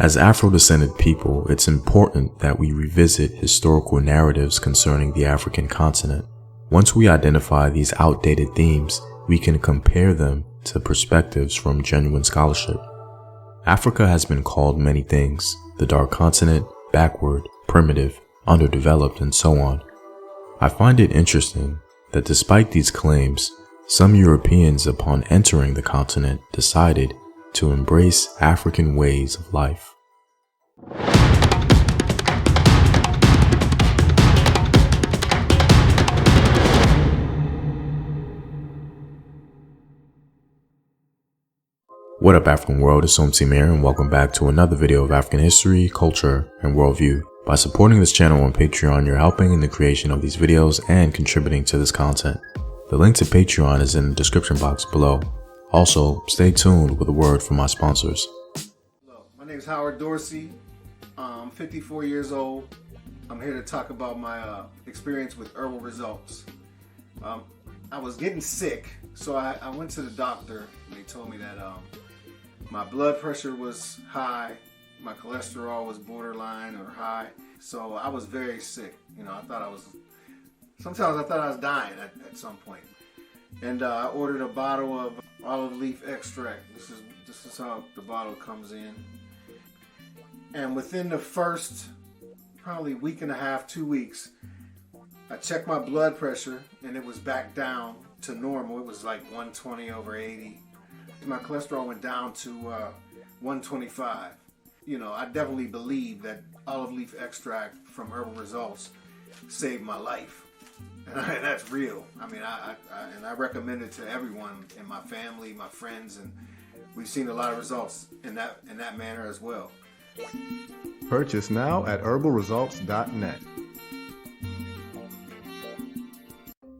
As Afro-descended people, it's important that we revisit historical narratives concerning the African continent. Once we identify these outdated themes, we can compare them to perspectives from genuine scholarship. Africa has been called many things: the Dark Continent, backward, primitive, underdeveloped, and so on. I find it interesting that despite these claims, some Europeans upon entering the continent decided to embrace African ways of life. What up, African world? It's Samir, and welcome back to another video of African history, culture, and worldview. By supporting this channel on Patreon, you're helping in the creation of these videos and contributing to this content. The link to Patreon is in the description box below. Also, stay tuned with a word from my sponsors. Hello, my name is Howard Dorsey. I'm 54 years old. I'm here to talk about my experience with herbal results. I was getting sick, so I went to the doctor, and they told me that my blood pressure was high, my cholesterol was borderline or high, so I was very sick. You know, sometimes I thought I was dying at some point. And I ordered a bottle of olive leaf extract. This is how the bottle comes in. And within the first probably week and a half, 2 weeks, I checked my blood pressure and it was back down to normal. It was like 120/80. My cholesterol went down to 125. You know, I definitely believe that olive leaf extract from Herbal Results saved my life. And that's real. I mean, I recommend it to everyone in my family, my friends, and we've seen a lot of results in that manner as well. Purchase now at herbalresults.net.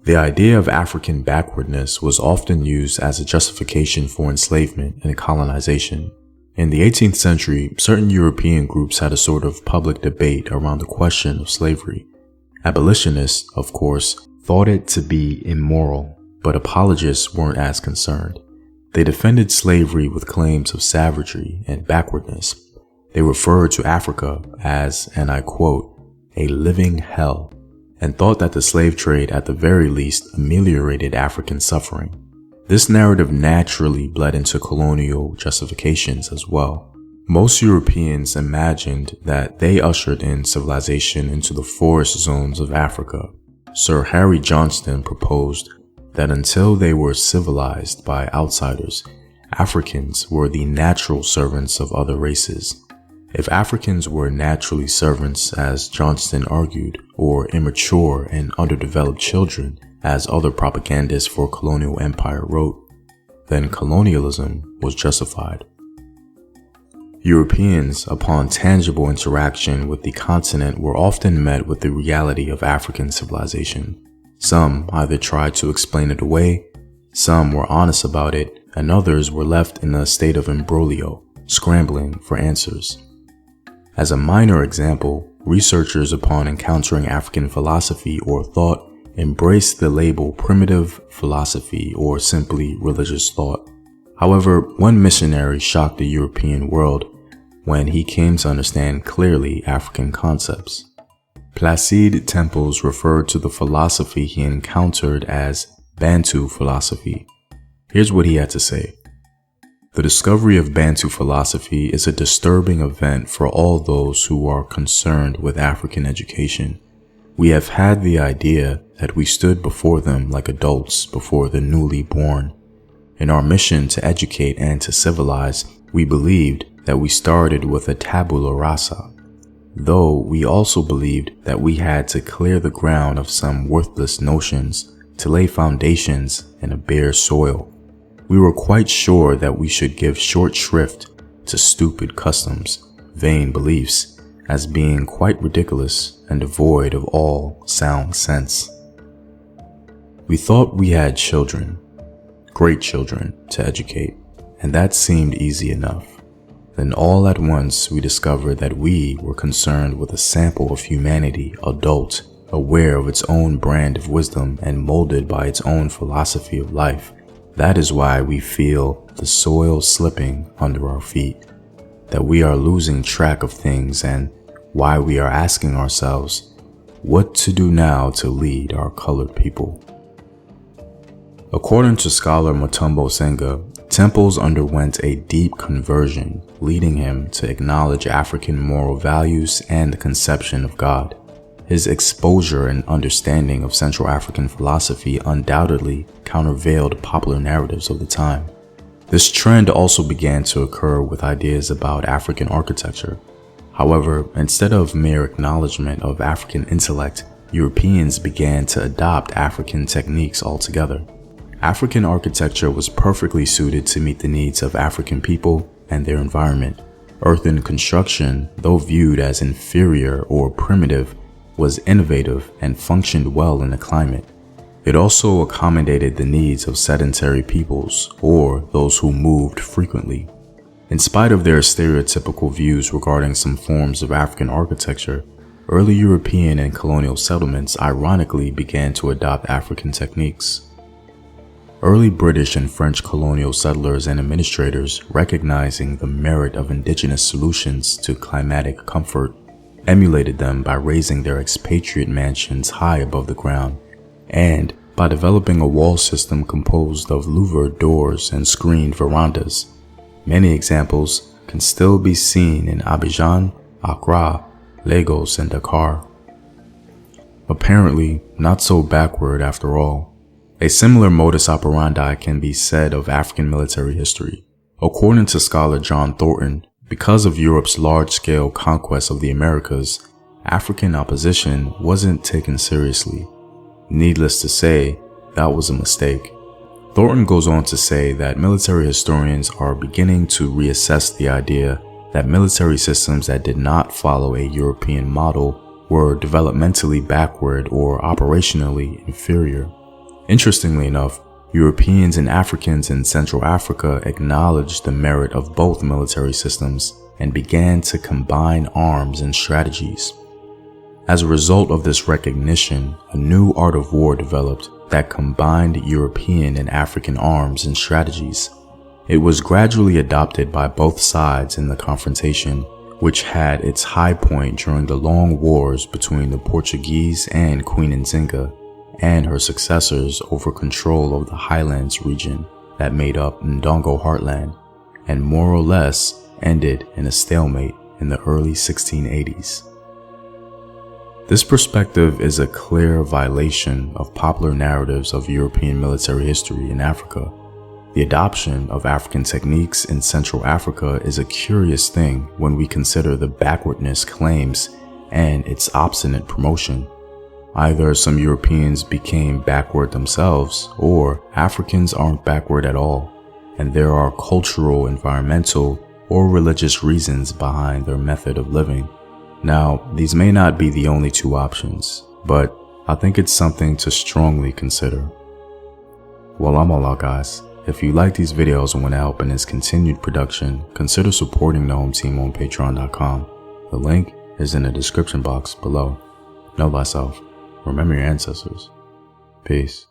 The idea of African backwardness was often used as a justification for enslavement and colonization. In the 18th century, certain European groups had a sort of public debate around the question of slavery. Abolitionists, of course, thought it to be immoral, but apologists weren't as concerned. They defended slavery with claims of savagery and backwardness. They referred to Africa as, and I quote, a living hell, and thought that the slave trade at the very least ameliorated African suffering. This narrative naturally bled into colonial justifications as well. Most Europeans imagined that they ushered in civilization into the forest zones of Africa. Sir Harry Johnston proposed that until they were civilized by outsiders, Africans were the natural servants of other races. If Africans were naturally servants, as Johnston argued, or immature and underdeveloped children, as other propagandists for colonial empire wrote, then colonialism was justified. Europeans, upon tangible interaction with the continent, were often met with the reality of African civilization. Some either tried to explain it away, some were honest about it, and others were left in a state of imbroglio, scrambling for answers. As a minor example, researchers upon encountering African philosophy or thought embraced the label primitive philosophy or simply religious thought. However, one missionary shocked the European world when he came to understand clearly African concepts. Placide Tempels referred to the philosophy he encountered as Bantu philosophy. Here's what he had to say. The discovery of Bantu philosophy is a disturbing event for all those who are concerned with African education. We have had the idea that we stood before them like adults before the newly born. In our mission to educate and to civilize, we believed that we started with a tabula rasa, though we also believed that we had to clear the ground of some worthless notions to lay foundations in a bare soil. We were quite sure that we should give short shrift to stupid customs, vain beliefs, as being quite ridiculous and devoid of all sound sense. We thought we had children, great children, to educate, and that seemed easy enough. Then all at once we discovered that we were concerned with a sample of humanity, adult, aware of its own brand of wisdom and molded by its own philosophy of life. That is why we feel the soil slipping under our feet. that we are losing track of things and why we are asking ourselves what to do now to lead our colored people. According to scholar Mutombo Senga, Temples underwent a deep conversion, leading him to acknowledge African moral values and the conception of God. His exposure and understanding of Central African philosophy undoubtedly countervailed popular narratives of the time. This trend also began to occur with ideas about African architecture. However, instead of mere acknowledgement of African intellect, Europeans began to adopt African techniques altogether. African architecture was perfectly suited to meet the needs of African people and their environment. Earthen construction, though viewed as inferior or primitive, was innovative and functioned well in the climate. It also accommodated the needs of sedentary peoples or those who moved frequently. In spite of their stereotypical views regarding some forms of African architecture, early European and colonial settlements ironically began to adopt African techniques. Early British and French colonial settlers and administrators, recognizing the merit of indigenous solutions to climatic comfort, emulated them by raising their expatriate mansions high above the ground, and by developing a wall system composed of louvered doors and screened verandas. Many examples can still be seen in Abidjan, Accra, Lagos, and Dakar. Apparently, not so backward after all. A similar modus operandi can be said of African military history. According to scholar John Thornton, because of Europe's large-scale conquest of the Americas, African opposition wasn't taken seriously. Needless to say, that was a mistake. Thornton goes on to say that military historians are beginning to reassess the idea that military systems that did not follow a European model were developmentally backward or operationally inferior. Interestingly enough, Europeans and Africans in Central Africa acknowledged the merit of both military systems and began to combine arms and strategies. As a result of this recognition, a new art of war developed that combined European and African arms and strategies. It was gradually adopted by both sides in the confrontation, which had its high point during the long wars between the Portuguese and Queen Nzinga and her successors over control of the highlands region that made up Ndongo Heartland, and more or less ended in a stalemate in the early 1680s. This perspective is a clear violation of popular narratives of European military history in Africa. The adoption of African techniques in Central Africa is a curious thing when we consider the backwardness claims and its obstinate promotion. Either some Europeans became backward themselves, or Africans aren't backward at all, and there are cultural, environmental, or religious reasons behind their method of living. Now, these may not be the only two options, but I think it's something to strongly consider. Well, I'm all out, guys. If you like these videos and want to help in its continued production, consider supporting the home team on patreon.com. The link is in the description box below. Know thyself. Remember your ancestors. Peace.